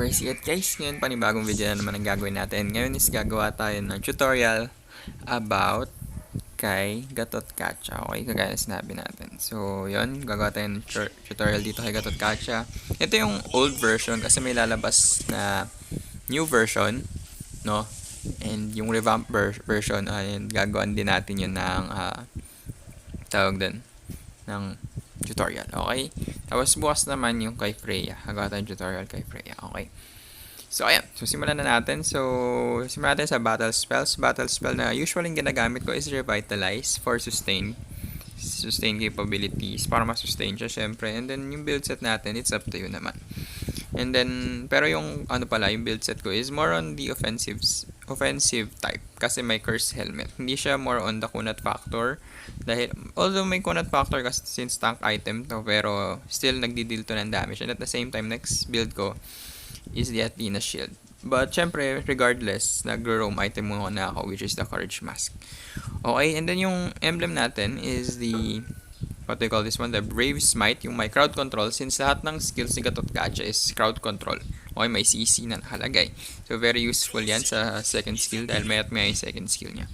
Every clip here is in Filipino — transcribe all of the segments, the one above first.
Okay, sige guys, ngayon panibagong video na naman ang gagawin natin. Ngayon is gagawa tayo ng tutorial about kay Gatotkaca. Okay, kagaya na sinabi natin. So, yun, gagawa tayo ng tutorial dito kay Gatotkaca. Ito yung old version kasi may lalabas na new version, no? And yung revamped version, ayun, gagawin din natin yun ng tawag din ng tutorial, okay? Tapos bukas naman yung kay Freya. Gagawa tayong tutorial kay Freya, okay? So, ayan. So, simulan na natin. So, simulan natin sa battle spells. Battle spell na usually ginagamit ko is Revitalize for sustain capabilities para ma-sustain siya, syempre. And then, yung build set natin, it's up to you naman. And then, pero yung, yung build set ko is more on the offensive type. Kasi may curse helmet. Hindi siya more on the kunat factor. Dahil, although may kunat factor kasi since tank item to, pero still nagdi-deal to ng damage. And at the same time, next build ko is the Athena shield. But, syempre, regardless, nagro-roam item muna na ako, which is the Courage Mask. Okay, and then yung emblem natin is the what do you call this one? The Brave Smite, yung may crowd control, since lahat ng skills ni Gatotkaca is crowd control. Okay, may CC na nakalagay. So, very useful yan sa second skill dahil may second skill niya.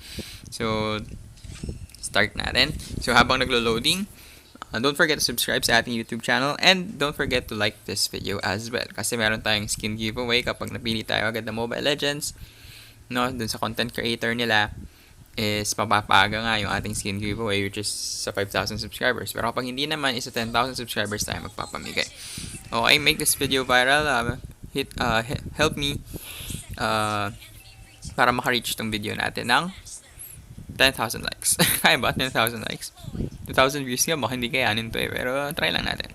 So, start natin. So, habang naglo-loading, don't forget to subscribe sa ating YouTube channel and don't forget to like this video as well. Kasi meron tayong skin giveaway kapag napili tayo agad ng Mobile Legends. No, dun sa content creator nila is papapaga nga yung ating skin giveaway, which is sa 5,000 subscribers. Pero kapag hindi naman, is sa 10,000 subscribers tayo magpapamigay. Okay, make this video viral. Help me para maka-reach tong video natin ng 10,000 likes. Kaya ba? 10,000 likes? 2,000 views nga, baka hindi kayanin to eh. Pero try lang natin.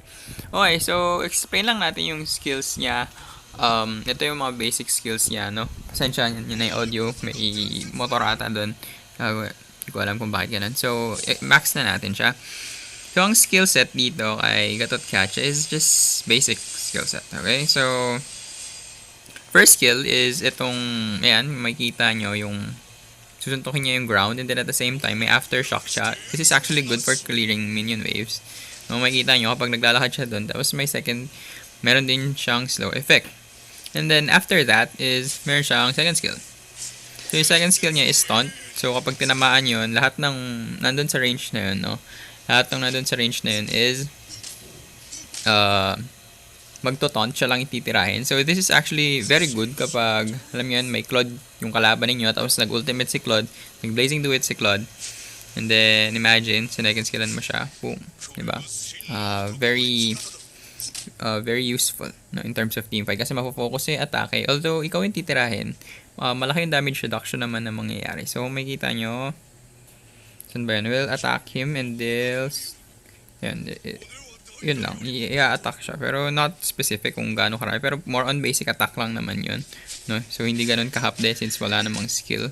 Okay, so explain lang natin yung skills niya. Ito yung mga basic skills niya, no? Pasensya, yun na yung audio. May motor ata doon. Hindi ko alam kung bakit ganun. So, max na natin siya. So, ang skill set dito kay Gatotkaca is just basic skill set. Okay? So, first skill is itong, ayan, makikita nyo yung susuntukin niya yung ground and then at the same time, may aftershock siya. This is actually good for clearing minion waves. No, makikita nyo kapag naglalakad siya doon. Tapos may meron din siyang slow effect. And then, after that is, meron siyang second skill. So, yung second skill niya is taunt. So, kapag tinamaan yun, lahat ng nandun sa range na yun, no? Lahat ng nandun sa range na yun is magto-taunt, siya lang ititirahin. So, this is actually very good kapag, alam nyo yun, may Claude yung kalaban ninyo, tapos nag-ultimate si Claude, nag-blazing duet si Claude, and then, imagine, second skillan mo siya. Boom. Diba? Very useful, no, in terms of teamfight kasi mafocus yung atake. Although ikaw yung titirahin, malaki yung damage reduction naman na mangyayari. So makikita nyo, saan ba yun? We'll attack him and deals yun lang, i-attack siya pero not specific kung gaano karami, pero more on basic attack lang naman yun, no? So hindi ganun kahapde since wala namang skill.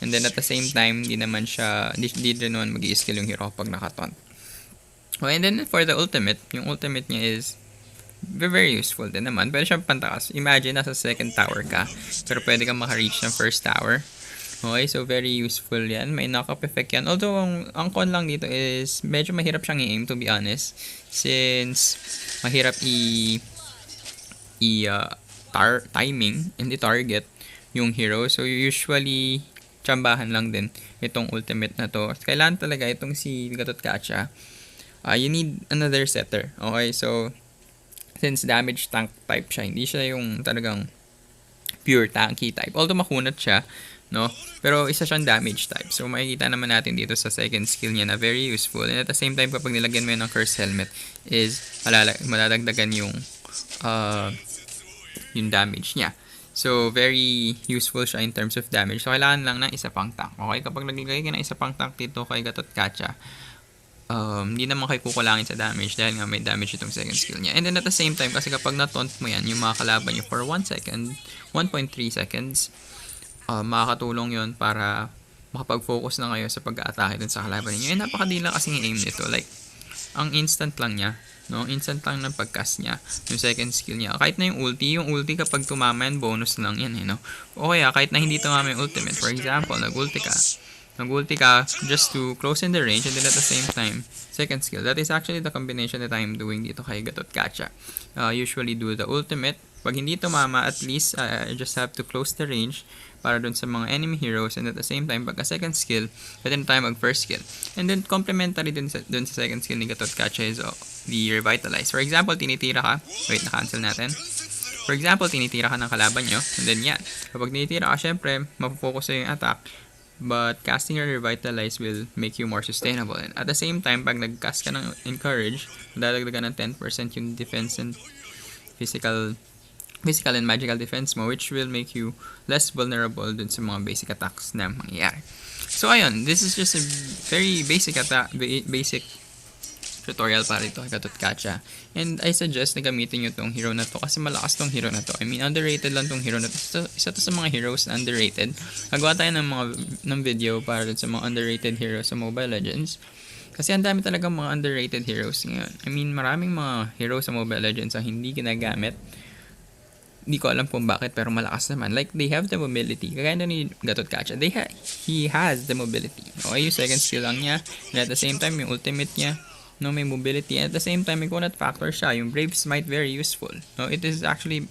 And then at the same time, hindi din naman mag-i-skill yung hero pag nakataunt. Okay, and then for the ultimate, yung ultimate niya is very useful din naman. Pwede siyang pantakas. Imagine, nasa second tower ka, pero pwede kang maka-reach ng first tower. Okay, so very useful yan. May knock-up effect yan. Although, ang con lang dito is, medyo mahirap siyang i-aim, to be honest. Since, mahirap timing and i-target yung hero. So, usually, tsambahan lang din itong ultimate na to. Kailangan talaga itong si Gatotkaca. You need another setter. Okay, so since damage tank type siya, hindi siya yung talagang pure tanky type. Although makunat siya, no? Pero isa siyang damage type. So makikita naman natin dito sa second skill niya na very useful. And at the same time, kapag nilagyan mo yun ng curse helmet, is maladagdagan yung damage niya. So very useful siya in terms of damage. So kailangan lang ng isa pang tank. Okay, kapag naglagay ka ng isa pang tank dito kay Gatotkaca, hindi naman kayo kukulangin sa damage dahil nga may damage itong second skill niya. And then at the same time, kasi kapag na-taunt mo yan, yung mga kalaban nyo for 1 second, 1.3 seconds, makakatulong yon para makapag-focus na kayo sa pag-aatake dun sa kalaban ninyo. And napakadali lang kasing i-aim nito. Like, ang instant lang niya, no? Instant lang ng pag-cast niya, yung second skill niya. Kahit na yung ulti kapag tumama yan, bonus lang yan, no? O kaya, kahit na hindi tumama yung ultimate, for example, nag-ulti ka just to close in the range and then at the same time, second skill. That is actually the combination that I'm doing dito kay Gatotkaca. Usually do the ultimate Pag hindi tumama, at least I just have to close the range para dun sa mga enemy heroes, and at the same time, pagka second skill, pwede na tayo mag first skill. And then, complementary dun sa second skill ni Gatotkaca is the revitalize. For example, tinitira ka, wait, na-cancel natin. For example, tinitira ka ng kalaban nyo, and then yan. Kapag tinitira ka, syempre, mapofocus sa yung attack, but casting your revitalize will make you more sustainable. And at the same time, pag nag-cast ka ng encourage, dadagdagan ng 10% yung defense and physical and magical defense mo, which will make you less vulnerable dun sa mga basic attacks na mangyayari. So ayun, this is just a very basic tutorial para ito kay Gatotkaca. And I suggest na gamitin nyo tong hero na to kasi malakas tong hero na to. I mean, underrated lang tong hero na to. Isa to sa mga heroes na underrated. Nagawa tayo ng video para dun sa mga underrated heroes sa Mobile Legends. Kasi ang dami talagang mga underrated heroes ngayon. I mean, maraming mga heroes sa Mobile Legends ang hindi ginagamit. Hindi ko alam kung bakit, pero malakas naman. Like, they have the mobility. Kagaya na ni Gatotkaca, he has the mobility. Okay, yung second skill lang niya. And at the same time, yung ultimate niya, no, may mobility. And at the same time, may kunat factor siya. Yung Brave Smite, very useful. No, it actually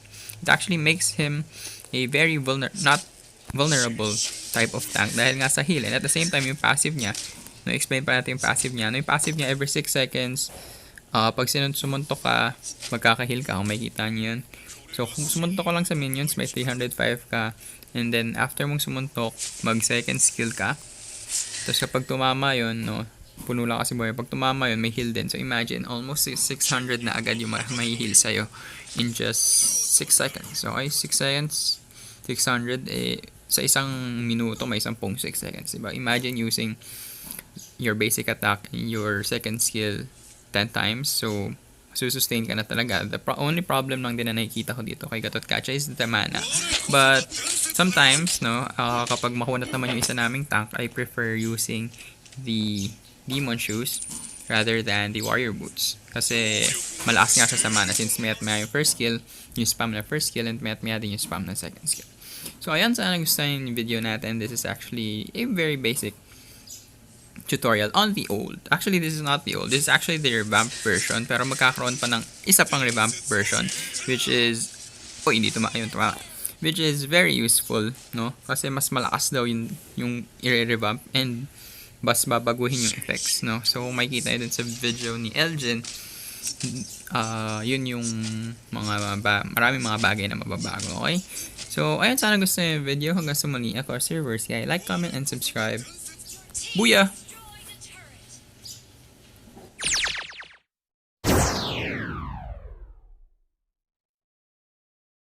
makes him a very not vulnerable type of tank dahil nga sa heal. And at the same time, yung passive niya, no, explain pa natin yung passive niya. No, yung passive niya, every 6 seconds, pag sumuntok ka, magkaka-heal ka, kung makikita niyo yun. So, kung sumuntok ko lang sa minions, may 305 ka. And then, after mong sumuntok, mag-second skill ka. Tapos, kapag tumama yun, no, puno lang kasi buhay. Pag tumama yun, may heal din. So, imagine, almost 600 na agad yung may heal sa'yo in just 6 seconds. So, okay, 6 seconds, 600, sa isang minuto, may 10 6 seconds. Diba? Imagine using your basic attack in your second skill 10 times. So, sustain ka na talaga. The only problem lang din na nakikita ko dito kay Gatotkaca is the mana. But sometimes, no, kapag makunat naman yung isa naming tank, I prefer using the demon shoes rather than the warrior boots. Kasi malakas nga siya sa mana since may at may yung first skill, yung spam na first skill, and may at may din yung spam na second skill. So ayan, sana gustuhan yung video natin. This is actually a very basic tutorial on the old. Actually, this is not the old. This is actually the revamped version. Pero magkakaroon pa ng isa pang revamped version, which is, hindi tuma. Which is very useful, no? Kasi mas malakas daw yung i-revamp and bas babaguhin yung effects, no? So, makikita nyo dun sa video ni Elgin, yun yung maraming mga bagay na mababago, okay? So, ayun, sana gusto nyo yung video. Hanggang sa muli, ako, Sir Versi. Like, comment, and subscribe. Booyah!